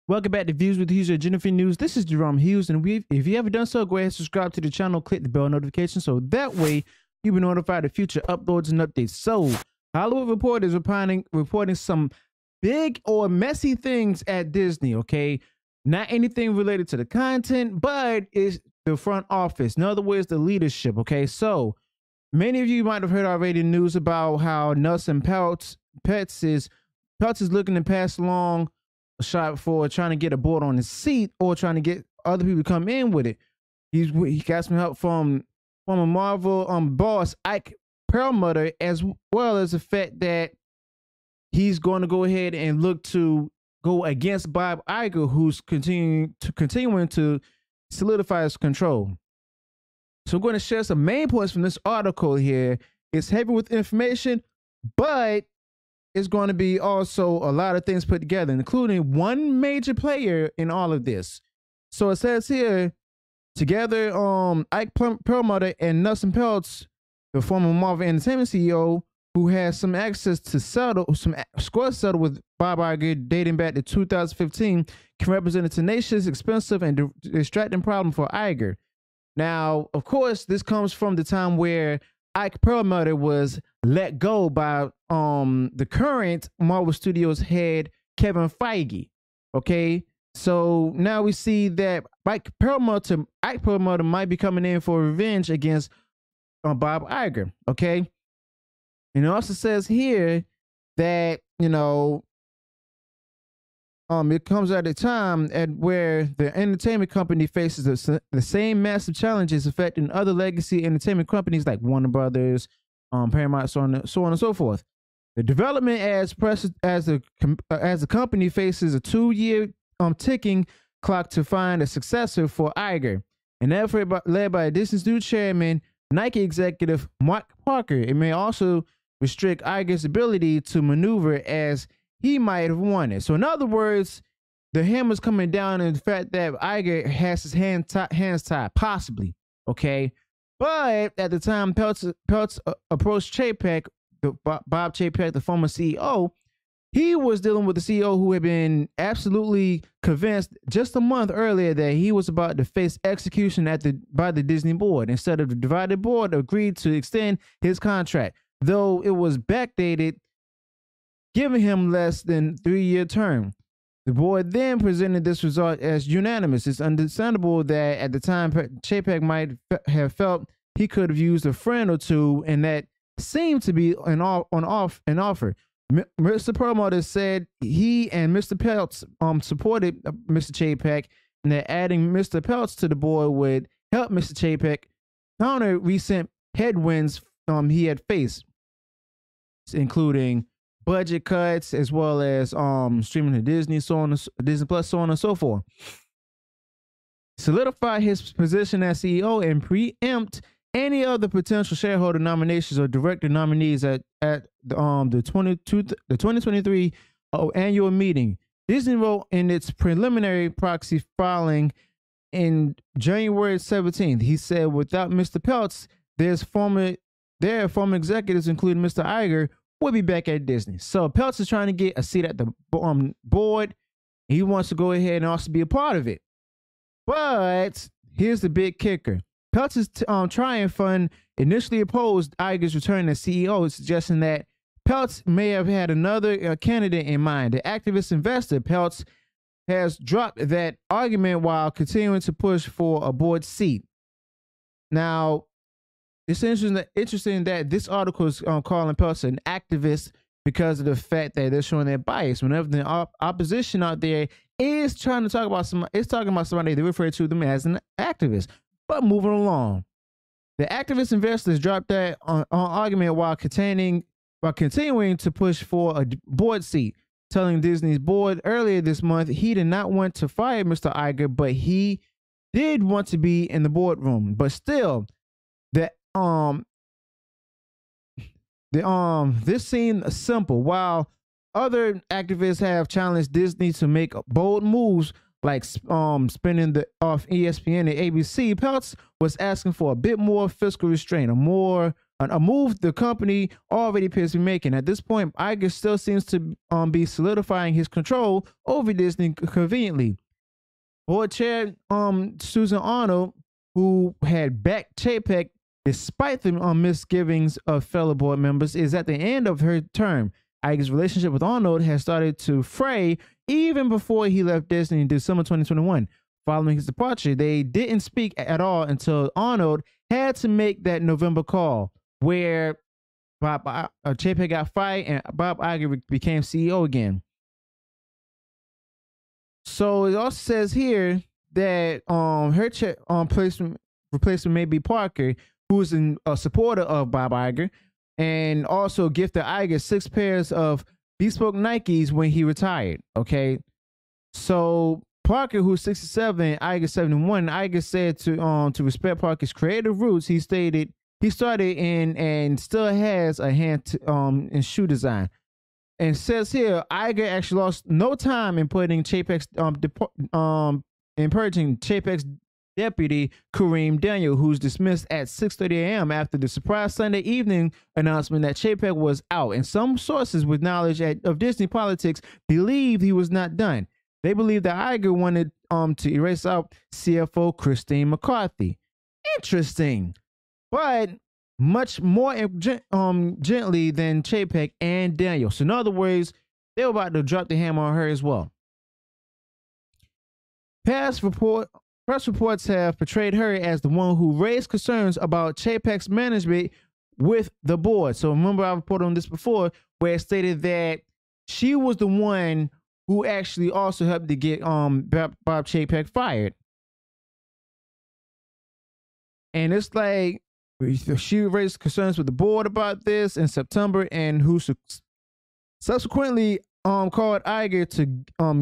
Welcome back to Views with Hughes, Jennifer News. This is Jerome Hughes, and if you haven't done so, go ahead and subscribe to the channel, click the bell notification, so that way you'll be notified of future uploads and updates. So, Hollywood Reporter is reporting some big or messy things at Disney, okay? Not anything related to the content, but it's the front office. In other words, the leadership, okay? So, many of you might have heard already news about how Nelson Peltz is looking to pass along a shot for trying to get a board on his seat or trying to get other people to come in with it. He got some help from a Marvel boss, Ike Perlmutter, as well as the fact that he's going to go ahead and look to go against Bob Iger, who's continuing to solidify his control. So I'm going to share some main points from this article here. It's heavy with information, but it's going to be also a lot of things put together, including one major player in all of this. So it says here, together, Ike Perlmutter and Nelson Peltz, the former Marvel Entertainment CEO, who has some access to settle with Bob Iger dating back to 2015, can represent a tenacious, expensive, and distracting problem for Iger. Now, of course, this comes from the time where Ike Perlmutter was let go by the current Marvel Studios head, Kevin Feige. Okay, so now we see that Ike Perlmutter might be coming in for revenge against Bob Iger. Okay, and it also says here that, you know, it comes at a time where the entertainment company faces the same massive challenges affecting other legacy entertainment companies like Warner Brothers, Paramount, so on and so forth. The development as the company faces a 2-year ticking clock to find a successor for Iger, an effort led by Disney's new chairman, Nike executive Mark Parker. It may also restrict Iger's ability to maneuver as he might have wanted. So in other words, the hammer's coming down in the fact that Iger has his hands tied, possibly. Okay, but at the time Peltz approached Chapek, Bob Chapek, the former CEO, he was dealing with the CEO who had been absolutely convinced just a month earlier that he was about to face execution by the Disney board. Instead of the divided board, agreed to extend his contract, though it was backdated, giving him less than 3-year term. The board then presented this result as unanimous. It's understandable that at the time Chapek might have felt he could have used a friend or two, and that seemed to be an offer. Mr. Perlmutter said he and Mr. Peltz supported Mr. Chapek, and that adding Mr. Peltz to the board would help Mr. Chapek counter recent headwinds he had faced, including budget cuts, as well as streaming to Disney, Disney Plus, so on and so forth. Solidify his position as CEO and preempt any other potential shareholder nominations or director nominees at the 2023 annual meeting. Disney wrote in its preliminary proxy filing in January 17th. He said, without Mr. Peltz, there are former executives, including Mr. Iger, will be back at Disney. So Peltz is trying to get a seat at the board. He wants to go ahead and also be a part of it. But here's the big kicker. Peltz's Triumph Fund initially opposed Iger's return as CEO, suggesting that Peltz may have had another candidate in mind. The activist investor Peltz has dropped that argument while continuing to push for a board seat. Now, it's interesting that this article is calling Peltz an activist because of the fact that they're showing their bias. Whenever the opposition out there is trying to talk about somebody, they refer to them as an activist. But moving along, the activist investors dropped that argument while continuing to push for a board seat, telling Disney's board earlier this month he did not want to fire Mr. Iger, but he did want to be in the boardroom. But still, this seemed simple. While other activists have challenged Disney to make bold moves like spinning off ESPN and ABC, Peltz was asking for a bit more fiscal restraint, a more a move the company already appears to be making. At this point, Iger still seems to be solidifying his control over Disney conveniently. Board chair Susan Arnold, who had backed Chapek despite the misgivings of fellow board members, is at the end of her term. Iger's relationship with Arnold has started to fray even before he left Disney in December 2021. Following his departure, they didn't speak at all until Arnold had to make that November call where Chapek got fired and Bob Iger became CEO again. So it also says here that her replacement may be Parker, who is a supporter of Bob Iger, and also gifted Iger 6 pairs of bespoke Nikes when he retired. Okay, so Parker, who's 67, Iger 71. Iger said to respect Parker's creative roots. He stated he started in and still has a hand in shoe design. And says here, Iger actually lost no time in putting Chapek's purging Chapek's deputy Kareem Daniel, who's dismissed at 6:30 a.m. after the surprise Sunday evening announcement that Chapek was out. And some sources with knowledge of Disney politics believed he was not done. They believe that Iger wanted to erase out CFO Christine McCarthy. Interesting, but much more gently than Chapek and Daniel. So in other words, they were about to drop the hammer on her as well. Press reports have portrayed her as the one who raised concerns about Chapek's management with the board. So remember, I reported on this before, where it stated that she was the one who actually also helped to get Bob Chapek fired. And it's like she raised concerns with the board about this in September, and who subsequently called Iger to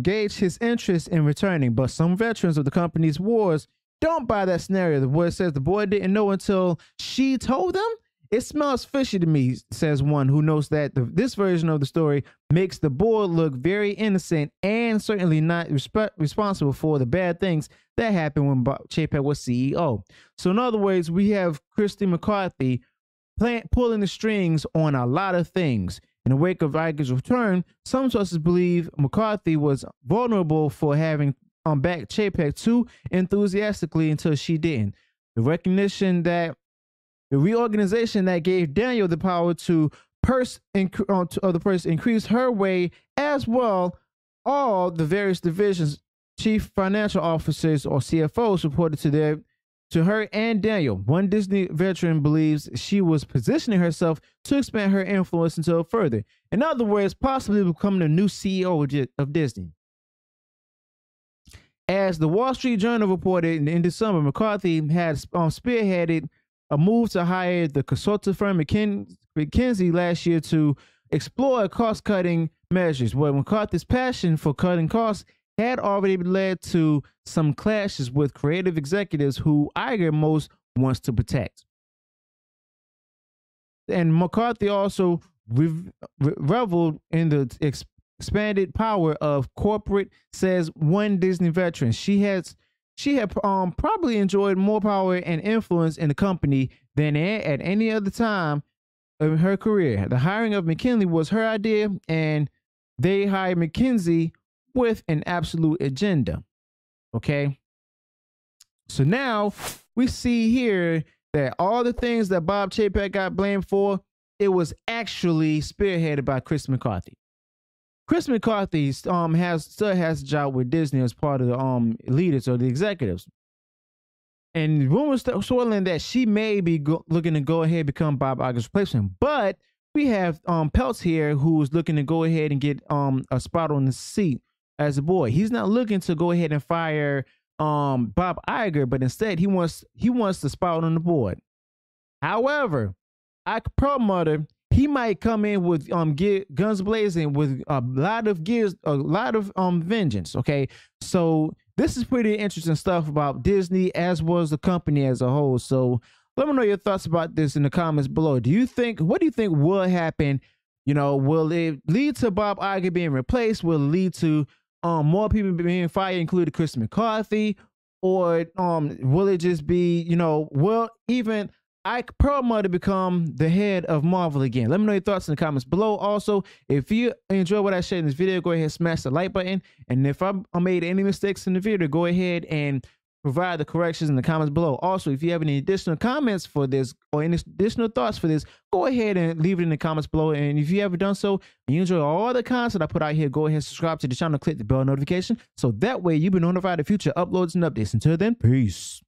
gauge his interest in returning. But some veterans of the company's wars don't buy that scenario. The board says the board didn't know until she told them. It smells fishy to me, says one who knows that this version of the story makes the board look very innocent and certainly not responsible for the bad things that happened when Chapek was CEO. So in other words, we have Christine McCarthy pulling the strings on a lot of things. In the wake of Iger's return, some sources believe McCarthy was vulnerable for having backed Chapek too enthusiastically until she didn't. The reorganization that gave Daniel the power to increase her way as well. All the various divisions, chief financial officers or CFOs reported to her and Daniel. One Disney veteran believes she was positioning herself to expand her influence until further. In other words, possibly becoming the new CEO of Disney. As the Wall Street Journal reported in December, McCarthy had spearheaded a move to hire the consulting firm McKinsey last year to explore cost-cutting measures, where McCarthy's passion for cutting costs had already led to some clashes with creative executives who Iger most wants to protect. And McCarthy also reveled in the expanded power of corporate, says one Disney veteran. She had probably enjoyed more power and influence in the company than at any other time in her career. The hiring of McKinley was her idea, and they hired McKinsey with an absolute agenda. Okay. So now we see here that all the things that Bob Chapek got blamed for, it was actually spearheaded by Chris McCarthy. Chris McCarthy still has a job with Disney as part of the leaders or the executives. And rumors swirling that she may be looking to go ahead and become Bob Iger's replacement. But we have Peltz here, who's looking to go ahead and get a spot on the seat as a board. He's not looking to go ahead and fire Bob Iger, but instead he wants the spot on the board. However, Iger Perlmutter, he might come in with guns blazing with a lot of vengeance. Okay, so this is pretty interesting stuff about Disney as well as the company as a whole. So let me know your thoughts about this in the comments below. What do you think will happen? You know, will it lead to Bob Iger being replaced? Will it lead to more people being fired, including Chris McCarthy? Or will it just be, will even Ike Perlmutter become the head of Marvel again? Let me know your thoughts in the comments below. Also, if you enjoy what I shared in this video, go ahead and smash the like button. And if I made any mistakes in the video, go ahead and provide the corrections in the comments below. Also, if you have any additional comments for this or any additional thoughts for this, go ahead and leave it in the comments below. And if you haven't done so and you enjoy all the content I put out here, go ahead and subscribe to the channel, click the bell notification, so that way you'll be notified of future uploads and updates. Until then, peace.